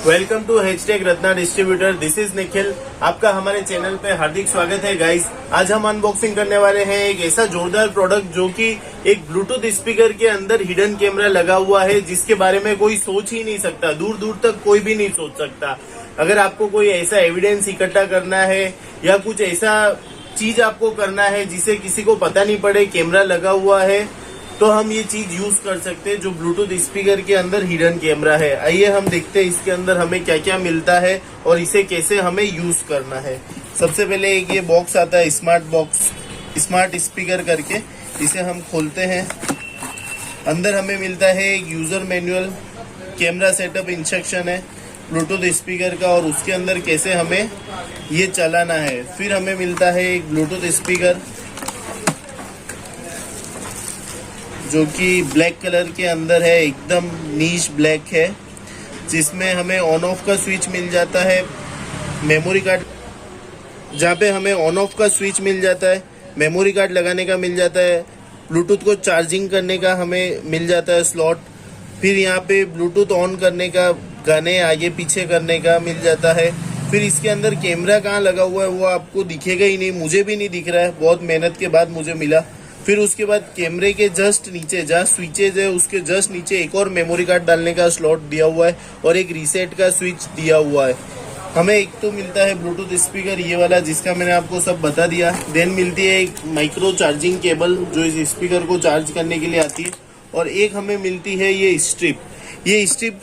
Welcome to hashtag Ratna distributor. This is Nikhil. आपका हमारे channel पे हार्दिक स्वागत है गाइस। आज हम अनबॉक्सिंग करने वाले हैं एक ऐसा जोरदार प्रोडक्ट जो कि एक ब्लूटूथ स्पीकर के अंदर हिडन कैमरा लगा हुआ है, जिसके बारे में कोई सोच ही नहीं सकता, दूर दूर तक कोई भी नहीं सोच सकता। अगर आपको कोई ऐसा एविडेंस इकट्ठा करना है या कुछ ऐसा चीज आपको करना है जिसे किसी को पता नहीं पड़े कैमरा लगा हुआ है, तो हम ये चीज यूज कर सकते हैं जो ब्लूटूथ स्पीकर के अंदर हिडन कैमरा है। आइए हम देखते हैं इसके अंदर हमें क्या क्या मिलता है और इसे कैसे हमें यूज करना है। सबसे पहले एक ये बॉक्स आता है, स्मार्ट स्पीकर करके। इसे हम खोलते हैं। अंदर हमें मिलता है एक user manual, camera setup instruction है ब्लूटूथ स्पीकर का और उसके अंदर कैसे हमें ये चलाना है। फिर हमें मिलता है एक ब्लूटूथ स्पीकर जो कि ब्लैक कलर के अंदर है, एकदम नीच ब्लैक है, जिसमें हमें ऑन ऑफ का स्विच मिल जाता है, मेमोरी कार्ड जहाँ पे हमें ऑन ऑफ का स्विच मिल जाता है, मेमोरी कार्ड लगाने का मिल जाता है, ब्लूटूथ को चार्जिंग करने का हमें मिल जाता है स्लॉट। फिर यहाँ पे ब्लूटूथ ऑन करने का, गाने आगे पीछे करने का मिल जाता है। फिर इसके अंदर कैमरा कहाँ लगा हुआ है वो आपको दिखेगा ही नहीं, मुझे भी नहीं दिख रहा है, बहुत मेहनत के बाद मुझे मिला। फिर उसके बाद कैमरे के जस्ट नीचे जहाँ स्विचेज है उसके जस्ट नीचे एक और मेमोरी कार्ड डालने का स्लॉट दिया हुआ है और एक रीसेट का स्विच दिया हुआ है। हमें एक तो मिलता है ब्लूटूथ स्पीकर ये वाला जिसका मैंने आपको सब बता दिया। देन मिलती है एक माइक्रो चार्जिंग केबल जो इस स्पीकर को चार्ज करने के लिए आती है। और एक हमें मिलती है ये स्ट्रिप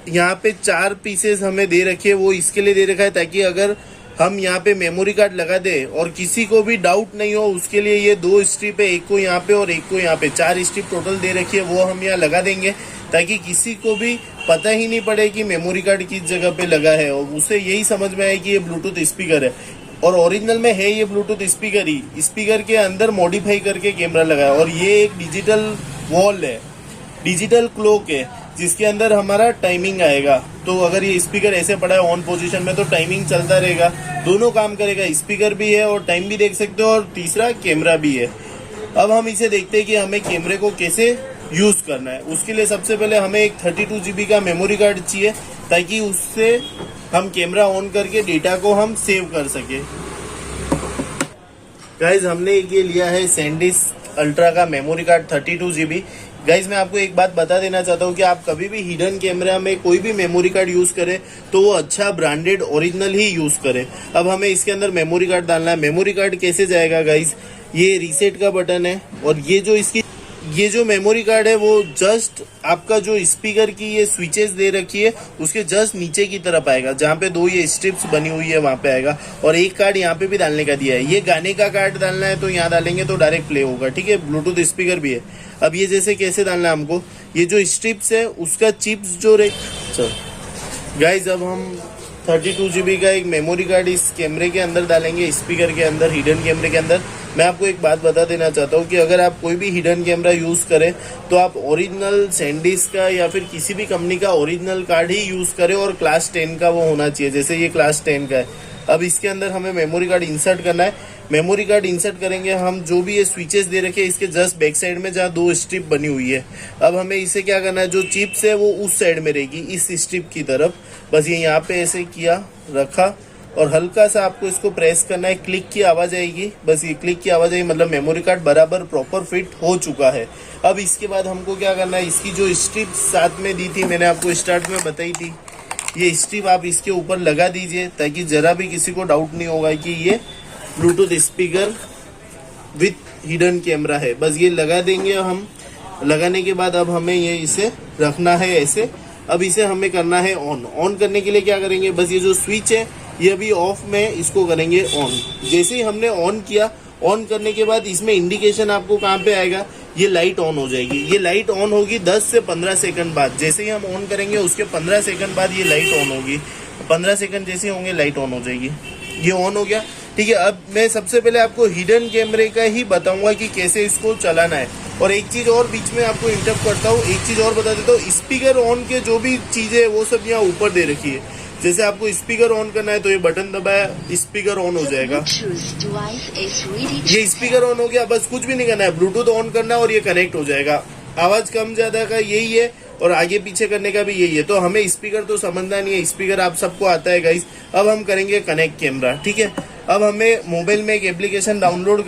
यहाँ पे 4 पीसेस हमें दे रखे है। वो इसके लिए दे रखा है ताकि अगर हम यहाँ पे मेमोरी कार्ड लगा दे और किसी को भी डाउट नहीं हो, उसके लिए ये 2 स्ट्रिप है, एक को यहाँ पे और एक को यहाँ पे। 4 स्ट्रिप टोटल दे रखी है, वो हम यहाँ लगा देंगे ताकि किसी को भी पता ही नहीं पड़े कि मेमोरी कार्ड किस जगह पे लगा है और उसे यही समझ में आए कि ये ब्लूटूथ स्पीकर है। और ओरिजिनल में है ये ब्लूटूथ स्पीकर ही, स्पीकर के अंदर मॉडिफाई करके कैमरा लगा है। और ये एक डिजिटल वॉल है, डिजिटल क्लॉक है जिसके अंदर हमारा टाइमिंग आएगा। तो अगर ये स्पीकर ऐसे पड़ा है ऑन पोजीशन में तो टाइमिंग चलता रहेगा, दोनों काम करेगा, स्पीकर भी है और टाइम भी देख सकते हो और तीसरा कैमरा भी है। अब हम इसे देखते हैं कि हमें कैमरे को कैसे यूज करना है। उसके लिए सबसे पहले हमें एक 32 GB का मेमोरी कार्ड चाहिए ताकि उससे हम कैमरा ऑन करके डेटा को हम सेव कर सके। गाइज हमने ये लिया है SanDisk अल्ट्रा का मेमोरी कार्ड 32 GB। गाइज मैं आपको एक बात बता देना चाहता हूँ कि आप कभी भी हिडन कैमरा में कोई भी मेमोरी कार्ड यूज करें तो वो अच्छा ब्रांडेड ओरिजिनल ही यूज करें। अब हमें इसके अंदर मेमोरी कार्ड डालना है। मेमोरी कार्ड कैसे जाएगा गाइज, ये रीसेट का बटन है और ये जो मेमोरी कार्ड है वो जस्ट आपका जो स्पीकर की ये स्विचेस दे रखी है उसके जस्ट नीचे की तरफ आएगा, जहाँ पे 2 ये स्ट्रिप्स बनी हुई है वहां पे आएगा। और एक कार्ड यहाँ पे भी डालने का दिया है, ये गाने का कार्ड डालना है तो यहाँ डालेंगे तो डायरेक्ट प्ले होगा, ठीक है। ब्लूटूथ स्पीकर भी है। अब ये जैसे कैसे डालना है हमको, ये जो स्ट्रिप्स है उसका चिप्स जो गाइज अब हम 32 GB का एक मेमोरी कार्ड इस कैमरे के अंदर डालेंगे, स्पीकर के अंदर, हिडन कैमरे के अंदर। मैं आपको एक बात बता देना चाहता हूँ कि अगर आप कोई भी हिडन कैमरा यूज करें तो आप ओरिजिनल SanDisk का या फिर किसी भी कंपनी का ओरिजिनल कार्ड ही यूज करें और क्लास 10 का वो होना चाहिए, जैसे ये क्लास 10 का है। अब इसके अंदर हमें मेमोरी कार्ड इंसर्ट करना है। मेमोरी कार्ड इंसर्ट करेंगे हम, जो भी ये स्विचेस दे रखे हैं इसके जस्ट बैक साइड में जहाँ 2 स्ट्रिप बनी हुई है। अब हमें इसे क्या करना है, जो चिप्स है वो उस साइड में रहेगी, इस स्ट्रिप की तरफ। बस ये यहाँ पे ऐसे किया, रखा और हल्का सा आपको इसको प्रेस करना है, क्लिक की आवाज आएगी। बस ये क्लिक की आवाज आई मतलब मेमोरी कार्ड बराबर प्रॉपर फिट हो चुका है। अब इसके बाद हमको क्या करना है, इसकी जो स्ट्रिप साथ में दी थी, मैंने आपको स्टार्ट में बताई थी, ये स्ट्रिप आप इसके ऊपर लगा दीजिए ताकि जरा भी किसी को डाउट नहीं होगा कि ये Bluetooth speaker with hidden camera है। बस ये लगा देंगे हम। लगाने के बाद अब हमें ये इसे रखना है ऐसे। अब इसे हमें करना है ऑन करने के लिए क्या करेंगे, बस ये जो स्विच है ये अभी ऑफ में, इसको करेंगे ऑन। जैसे ही हमने ऑन किया, ऑन करने के बाद इसमें इंडिकेशन आपको कहाँ पे आएगा, ये लाइट ऑन हो जाएगी। ये लाइट ऑन होगी 10 से 15 सेकंड बाद। जैसे ही हम ऑन करेंगे उसके 15 सेकंड बाद ये लाइट ऑन होगी। 15 सेकंड जैसे होंगे लाइट ऑन हो जाएगी। ये ऑन हो गया, ठीक है। अब मैं सबसे पहले आपको हिडन कैमरे का ही बताऊंगा कि कैसे इसको चलाना है। और एक चीज और बीच में आपको इंटरप्ट करता हूँ, एक चीज और बता देता हूँ, स्पीकर ऑन के जो भी चीजें वो सब यहाँ ऊपर दे रखी है। जैसे आपको स्पीकर ऑन करना है तो ये बटन दबाया, स्पीकर ऑन हो जाएगा। ये स्पीकर ऑन हो गया, बस कुछ भी नहीं करना है, ब्लूटूथ ऑन करना है और ये कनेक्ट हो जाएगा। आवाज कम ज्यादा का यही है, और आगे पीछे करने का भी यही है। तो हमें स्पीकर तो समझना नहीं है, स्पीकर आप सबको आता है गाइस। अब हम करेंगे कनेक्ट कैमरा, ठीक है। अब हमें मोबाइल में एक एप्लीकेशन डाउनलोड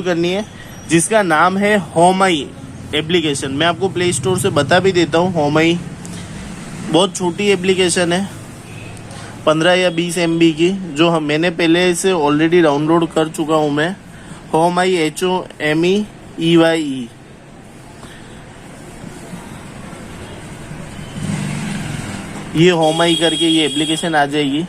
करनी है। जिसका नाम है होमाई एप्लीकेशन। मैं आपको प्ले स्टोर से बता भी देता हूँ। होमाई बहुत छोटी एप्लीकेशन है, 15 या 20 MB की, जो मैंने पहले से ऑलरेडी डाउनलोड कर चुका हूँ मैं। होमाई HOMEEYE। ये होमाई करके ये एप्लीकेशन आ जाएगी,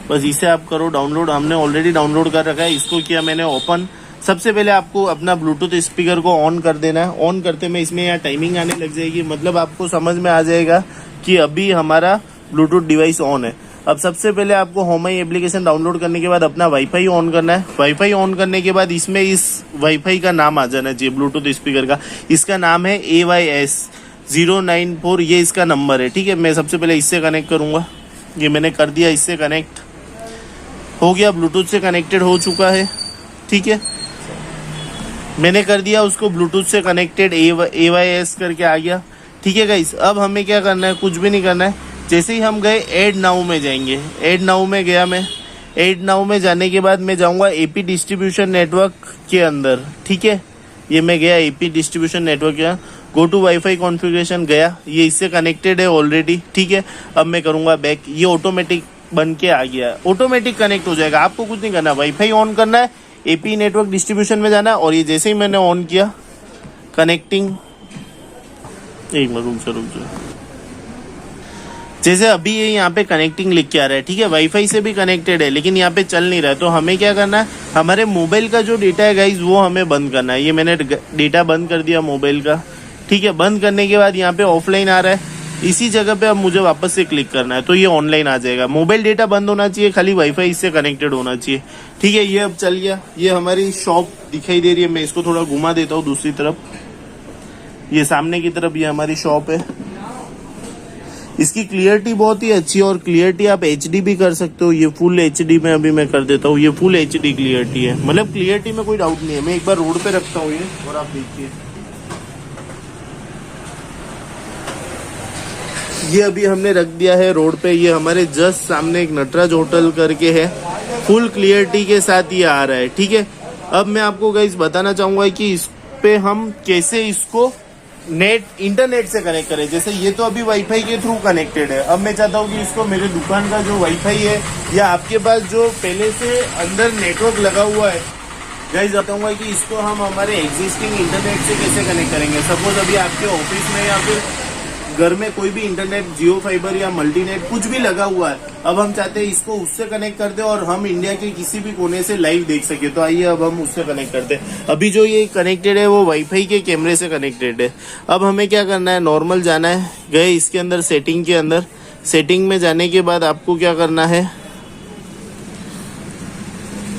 बस इसे आप करो डाउनलोड। हमने ऑलरेडी डाउनलोड कर रखा है। इसको किया मैंने ओपन। सबसे पहले आपको अपना ब्लूटूथ स्पीकर को ऑन कर देना है। ऑन करते में इसमें यहाँ टाइमिंग आने लग जाएगी, मतलब आपको समझ में आ जाएगा कि अभी हमारा ब्लूटूथ डिवाइस ऑन है। अब सबसे पहले आपको होमाई एप्लीकेशन डाउनलोड करने के बाद अपना वाईफाई ऑन करना है। वाईफाई ऑन करने के बाद इसमें इस वाईफाई का नाम आ जाना चाहिए ब्लूटूथ स्पीकर का। इसका नाम है AYS094, ये इसका नंबर है, ठीक है। मैं सबसे पहले इससे कनेक्ट करूंगा। ये मैंने कर दिया, इससे कनेक्ट हो गया, ब्लूटूथ से कनेक्टेड हो चुका है, ठीक है। मैंने कर दिया उसको ब्लूटूथ से कनेक्टेड, AYS करके आ गया, ठीक है गाइस। अब हमें क्या करना है, कुछ भी नहीं करना है। जैसे ही हम गए ऐड नाउ में जाएंगे। ऐड नाउ में गया मैं। ऐड नाउ में जाने के बाद मैं जाऊंगा AP डिस्ट्रीब्यूशन नेटवर्क के अंदर, ठीक है। ये मैं गया AP डिस्ट्रीब्यूशन नेटवर्क के, गो टू वाईफाई कॉन्फ़िगरेशन गया। ये इससे कनेक्टेड है ऑलरेडी, ठीक है। अब मैं करूंगा बैक। ये ऑटोमेटिक बन के आ गया, ऑटोमेटिक कनेक्ट हो जाएगा। आपको कुछ नहीं करना, वाईफाई ऑन करना है, AP नेटवर्क डिस्ट्रीब्यूशन में जाना है, और ये जैसे ही मैंने ऑन किया कनेक्टिंग, एक मिनट रुक जाओ। जैसे अभी ये यहाँ पे कनेक्टिंग लिख के आ रहा है, ठीक है। वाईफाई से भी कनेक्टेड है, लेकिन यहाँ पे चल नहीं रहा है। तो हमें क्या करना है, हमारे मोबाइल का जो डेटा है गाइज वो हमें बंद करना है। ये मैंने डेटा बंद कर दिया मोबाइल का, ठीक है। बंद करने के बाद यहाँ पे ऑफलाइन आ रहा है, इसी जगह पे अब मुझे वापस से क्लिक करना है, तो ये ऑनलाइन आ जाएगा। मोबाइल डेटा बंद होना चाहिए, खाली वाईफाई इससे कनेक्टेड होना चाहिए, ठीक है। ये अब चल गया। ये हमारी शॉप दिखाई दे रही है, मैं इसको थोड़ा घुमा देता हूँ दूसरी तरफ। ये सामने की तरफ ये हमारी शॉप है। इसकी क्लियरिटी बहुत ही अच्छी है, और क्लियरिटी आप HD भी कर सकते हो। ये फुल HD में अभी मैं कर देता हूँ। ये फुल HD क्लियरिटी है, मतलब क्लियरिटी में कोई डाउट नहीं है। मैं एक बार रोड पे रखता हूँ ये, और आप देखिए। ये अभी हमने रख दिया है रोड पे। ये हमारे जस्ट सामने एक नटराज होटल करके है, फुल क्लियरिटी के साथ ये आ रहा है, ठीक है। अब मैं आपको गाइस बताना चाहूंगा कि इस पे हम कैसे इसको इंटरनेट से कनेक्ट करें। जैसे ये तो अभी वाईफाई के थ्रू कनेक्टेड है। अब मैं चाहता हूँ कि इसको मेरे दुकान का जो वाईफाई है, या आपके पास जो पहले से अंदर नेटवर्क लगा हुआ है, गाइस बताऊंगा कि इसको हम हमारे एग्जिस्टिंग इंटरनेट से कैसे कनेक्ट करेंगे। सपोज अभी आपके ऑफिस में या फिर घर में कोई भी इंटरनेट, जियो फाइबर या मल्टीनेट कुछ भी लगा हुआ है, अब हम चाहते हैं इसको उससे कनेक्ट कर दे और हम इंडिया के किसी भी कोने से लाइव देख सके। तो आइए अब हम उससे कनेक्ट करते हैं। अभी जो ये कनेक्टेड है वो वाईफाई के कैमरे से कनेक्टेड है। अब हमें क्या करना है, नॉर्मल जाना है। गए इसके अंदर, सेटिंग के अंदर। सेटिंग में जाने के बाद आपको क्या करना है,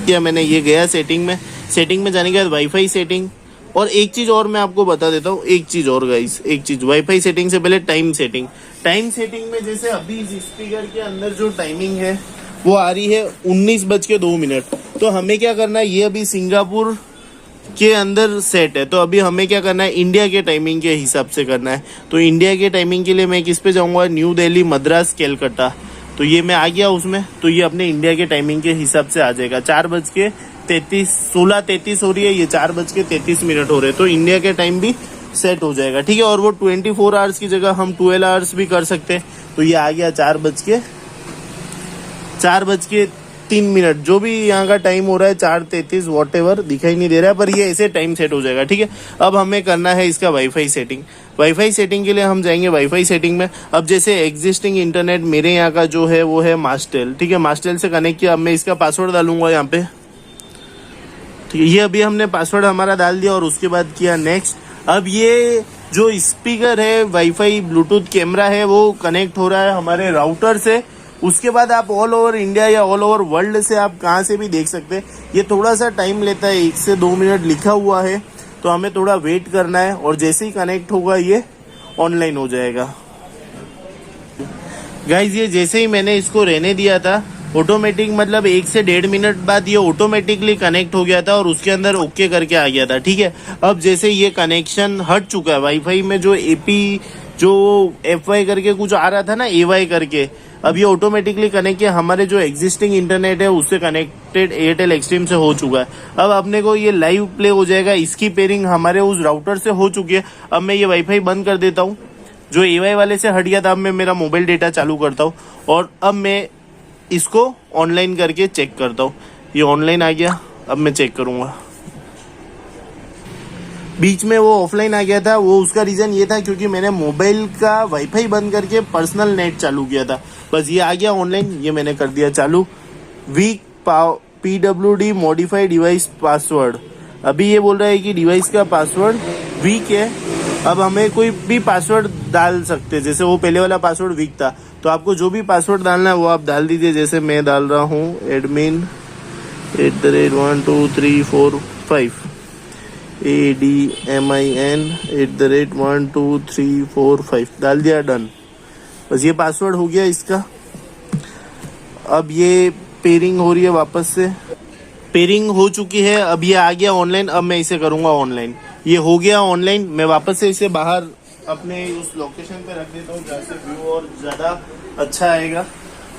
क्या मैंने ये गया सेटिंग में। सेटिंग में जाने के बाद वाईफाई सेटिंग, और एक चीज और मैं आपको बता देता हूँ, एक चीज और गाइस, एक चीज। वाईफाई सेटिंग से पहले टाइम सेटिंग। टाइम सेटिंग में जैसे अभी इस स्पीकर के अंदर जो टाइमिंग है वो आ रही है 19:02। तो हमें क्या करना है, ये अभी सिंगापुर के अंदर सेट है, तो अभी हमें क्या करना है, इंडिया के टाइमिंग के हिसाब से करना है। तो इंडिया के टाइमिंग के लिए मैं किस पे जाऊंगा, न्यू दिल्ली, मद्रास, कैलकाटा। तो ये मैं आ गया उसमें, तो ये अपने इंडिया के टाइमिंग के हिसाब से आ जाएगा। 16:33 हो रही है, ये 4:33 हो रहे हैं। तो इंडिया के टाइम भी सेट हो जाएगा, ठीक है। और वो 24 आवर्स की जगह हम 12 आवर्स भी कर सकते हैं। तो ये आ गया 4:03, जो भी यहाँ का टाइम हो रहा है, 4:33 वॉट दिखाई नहीं दे रहा है, पर ये ऐसे टाइम सेट हो जाएगा, ठीक है। अब हमें करना है इसका वाईफाई सेटिंग। वाईफाई सेटिंग के लिए हम जाएंगे वाईफाई सेटिंग में। अब जैसे एग्जिस्टिंग इंटरनेट मेरे यहाँ का जो है वो है मास्टेल, ठीक है। मास्टेल से कनेक्ट किया। अब मैं इसका पासवर्ड डालूंगा यहाँ पे, ठीक है। ये अभी हमने पासवर्ड हमारा डाल दिया और उसके बाद किया नेक्स्ट। अब ये जो स्पीकर है, वाईफाई ब्लूटूथ कैमरा है, वो कनेक्ट हो रहा है हमारे राउटर से। उसके बाद आप ऑल ओवर इंडिया या ऑल ओवर वर्ल्ड से आप कहाँ से भी देख सकते हैं। ये थोड़ा सा टाइम लेता है, 1 से 2 मिनट लिखा हुआ है, तो हमें थोड़ा वेट करना है। और जैसे ही कनेक्ट होगा ये ऑनलाइन हो जाएगा। गाइज ये जैसे ही मैंने इसको रहने दिया था, ऑटोमेटिक मतलब 1 से 1.5 मिनट बाद ये ऑटोमेटिकली कनेक्ट हो गया था और उसके अंदर ओके करके आ गया था। ठीक है, अब जैसे ये कनेक्शन हट चुका है, वाईफाई में जो एपी जो FY करके कुछ आ रहा था ना, AY करके, अब ये ऑटोमेटिकली कनेक्ट किया, हमारे जो एग्जिस्टिंग इंटरनेट है उससे कनेक्टेड एयरटेल एक्सट्रीम से हो चुका है। अब अपने को ये लाइव प्ले हो जाएगा, इसकी पेयरिंग हमारे उस राउटर से हो चुकी है। अब मैं ये वाईफाई बंद कर देता हूँ, जो AY वाले से हट गया था। अब मैं मेरा मोबाइल डेटा चालू करता हूँ और अब मैं इसको ऑनलाइन करके चेक करता हूँ। ये ऑनलाइन आ गया, अब मैं चेक करूंगा। बीच में वो ऑफलाइन आ गया था, वो उसका रीजन ये था क्योंकि मैंने मोबाइल का वाईफाई बंद करके पर्सनल नेट चालू किया था। बस ये आ गया ऑनलाइन, ये मैंने कर दिया चालू। वीक PWD मॉडिफाई डिवाइस पासवर्ड, अभी ये बोल रहा है कि डिवाइस का पासवर्ड वीक है। अब हमें कोई भी पासवर्ड डाल सकते, जैसे वो पहले वाला पासवर्ड वीक था, तो आपको जो भी पासवर्ड डालना है वो आप डाल दीजिए। जैसे मैं डाल रहा हूँ admin@12345 ADMIN@12345 डाल दिया, डन। बस ये पासवर्ड हो गया इसका। अब ये पेयरिंग हो रही है, वापस से पेयरिंग हो चुकी है। अब ये आ गया ऑनलाइन, अब मैं इसे करूंगा ऑनलाइन। ये हो गया ऑनलाइन, मैं वापस से इसे बाहर अपने उस लोकेशन पे रख देता हूँ जहाँ से व्यू और ज्यादा अच्छा आएगा।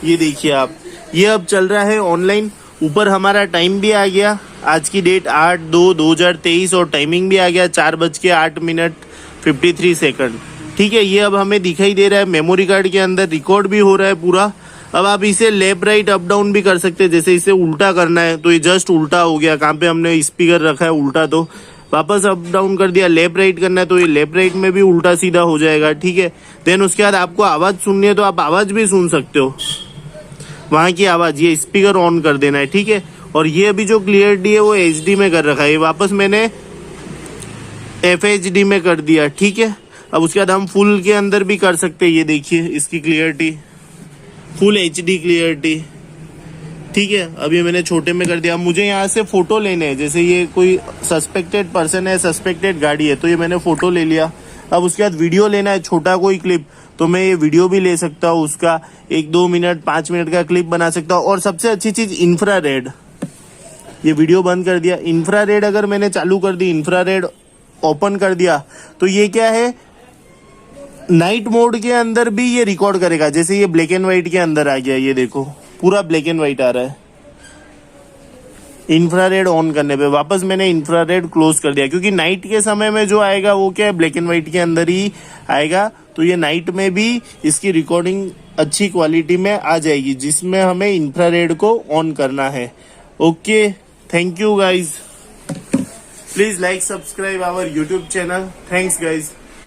ये देखिए आप, ये अब चल रहा है ऑनलाइन। ऊपर हमारा टाइम भी आ गया, आज की डेट 8/2/2023 और टाइमिंग भी आ गया 4:08:53। ठीक है, ये अब हमें दिखाई दे रहा है, मेमोरी कार्ड के अंदर रिकॉर्ड भी हो रहा है पूरा। अब आप इसे लेफ्ट राइट अप डाउन भी कर सकते हैं। जैसे इसे उल्टा करना है तो ये जस्ट उल्टा हो गया, कहाँ पे हमने स्पीकर रखा है उल्टा, तो वापस अप डाउन कर दिया। लेफ्ट राइट करना है तो ये लेफ्ट राइट में भी उल्टा सीधा हो जाएगा। ठीक है, देन उसके बाद आपको आवाज सुननी है तो आप आवाज भी सुन सकते हो, वहां की आवाज। ये स्पीकर ऑन कर देना है। ठीक है, और ये अभी जो क्लियरिटी है वो HD में कर रखा है, वापस मैंने FHD में कर दिया। ठीक है, अब उसके बाद हम फुल के अंदर भी कर सकते हैं। ये देखिए इसकी क्लियरिटी, फुल HD क्लियरिटी। ठीक है, अभी मैंने छोटे में कर दिया। मुझे यहाँ से फोटो लेने हैं, जैसे ये कोई सस्पेक्टेड पर्सन है, सस्पेक्टेड गाड़ी है, तो ये मैंने फोटो ले लिया। अब उसके बाद वीडियो लेना है, छोटा कोई क्लिप, तो मैं ये वीडियो भी ले सकता हूँ, उसका 1-2 मिनट 5 मिनट का क्लिप बना सकता हूँ। और सबसे अच्छी चीज इंफ्रारेड, ये वीडियो बंद कर दिया। इंफ्रारेड अगर मैंने चालू कर दी, इंफ्रारेड ओपन कर दिया, तो ये क्या है, नाइट मोड के अंदर भी ये रिकॉर्ड करेगा। जैसे ये ब्लैक एंड व्हाइट के अंदर आ गया, ये देखो पूरा ब्लैक एंड व्हाइट आ रहा है। इंफ्रारेड ऑन करने पे वापस मैंने इंफ्रारेड क्लोज कर दिया, क्योंकि नाइट के समय में जो आएगा वो क्या है, ब्लैक एंड व्हाइट के अंदर ही आएगा। तो ये नाइट में भी इसकी रिकॉर्डिंग अच्छी क्वालिटी में आ जाएगी, जिसमें हमें इंफ्रारेड को ऑन करना है। Okay, thank you guys, please like subscribe our YouTube channel. Thanks guys.